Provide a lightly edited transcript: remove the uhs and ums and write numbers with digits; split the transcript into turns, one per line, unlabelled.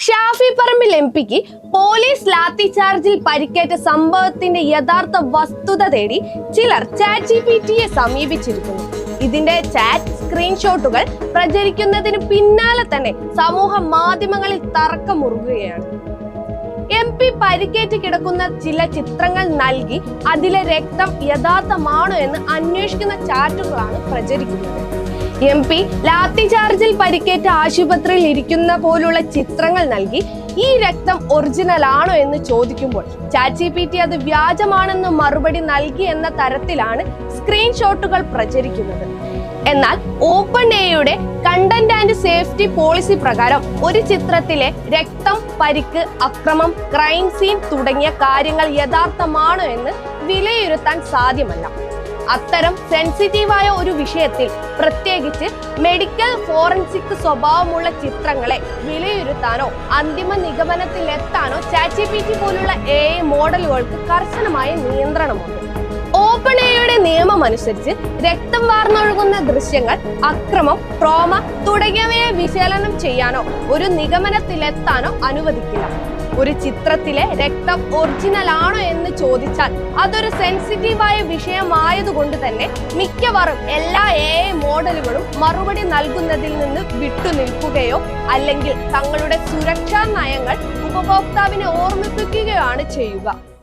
Shafi Parambil എംപിക്ക് police lathi ചാർജിൽ പരിക്കേറ്റ സംഭവത്തിന്റെ യഥാർത്ഥ വസ്തുത തേടി ചിലർ ChatGPTയെ സമീപിച്ചിരിക്കുന്നു. ഇതിന്റെ ചാറ്റ് സ്ക്രീൻഷോട്ടുകൾ പ്രചരിക്കുന്നതിന് പിന്നാലെ തന്നെ സമൂഹ മാധ്യമങ്ങളിൽ തർക്കമുറുകുകയാണ്. MP പരിക്കേറ്റ് കിടക്കുന്ന ചില ചിത്രങ്ങൾ നൽകി അതിലെ രക്തം യഥാർത്ഥമാണോ എന്ന് അന്വേഷിക്കുന്ന ചാറ്റുകളാണ് പ്രചരിക്കുന്നത്. MP ലാത്തി ചാർജിൽ പരിക്കേറ്റ ആശുപത്രിയിൽ ഇരിക്കുന്ന പോലുള്ള ചിത്രങ്ങൾ നൽകി ഈ രക്തം ഒറിജിനൽ ആണോ എന്ന് ചോദിക്കുമ്പോൾ ChatGPT അത് വ്യാജമാണെന്ന് മറുപടി നൽകി എന്ന തരത്തിലാണ് സ്ക്രീൻഷോട്ടുകൾ പ്രചരിക്കുന്നത്. എന്നാൽ OpenAIയുടെ കണ്ടന്റ് ആൻഡ് സേഫ്റ്റി പോളിസി പ്രകാരം ഒരു ചിത്രത്തിലെ രക്തം, പരിക്ക്, അക്രമം, ക്രൈം സീൻ തുടങ്ങിയ കാര്യങ്ങൾ യഥാർത്ഥമാണോ എന്ന് വിലയിരുത്താൻ സാധ്യമല്ല. അത്തരം സെൻസിറ്റീവായ ഒരു വിഷയത്തിൽ, പ്രത്യേകിച്ച് മെഡിക്കൽ ഫോറൻസിക് സ്വഭാവമുള്ള ചിത്രങ്ങളെ വിലയിരുത്താനോ അന്തിമ നിഗമനത്തിലെത്താനോ ChatGPT പോലുള്ള AI മോഡലുകൾക്ക് കർശനമായ നിയന്ത്രണമുണ്ട്. OpenAIയുടെ നിയമം അനുസരിച്ച് രക്തം വാർന്നൊഴുകുന്ന ദൃശ്യങ്ങൾ, അക്രമം, ട്രോമ തുടങ്ങിയവയെ വിശകലനം ചെയ്യാനോ ഒരു നിഗമനത്തിലെത്താനോ അനുവദിക്കില്ല. ഒരു ചിത്രത്തിലെ രക്തം ഒറിജിനൽ ആണോ എന്ന് ചോദിച്ചാൽ അതൊരു സെൻസിറ്റീവായ വിഷയമായതുകൊണ്ട് തന്നെ മിക്കവാറും എല്ലാ AI മോഡലുകളും മറുപടി നൽകുന്നതിൽ നിന്ന് വിട്ടുനിൽക്കുകയോ അല്ലെങ്കിൽ തങ്ങളുടെ സുരക്ഷാ നയങ്ങൾ ഉപഭോക്താവിനെ ഓർമ്മിപ്പിക്കുകയോ ആണ് ചെയ്യുക.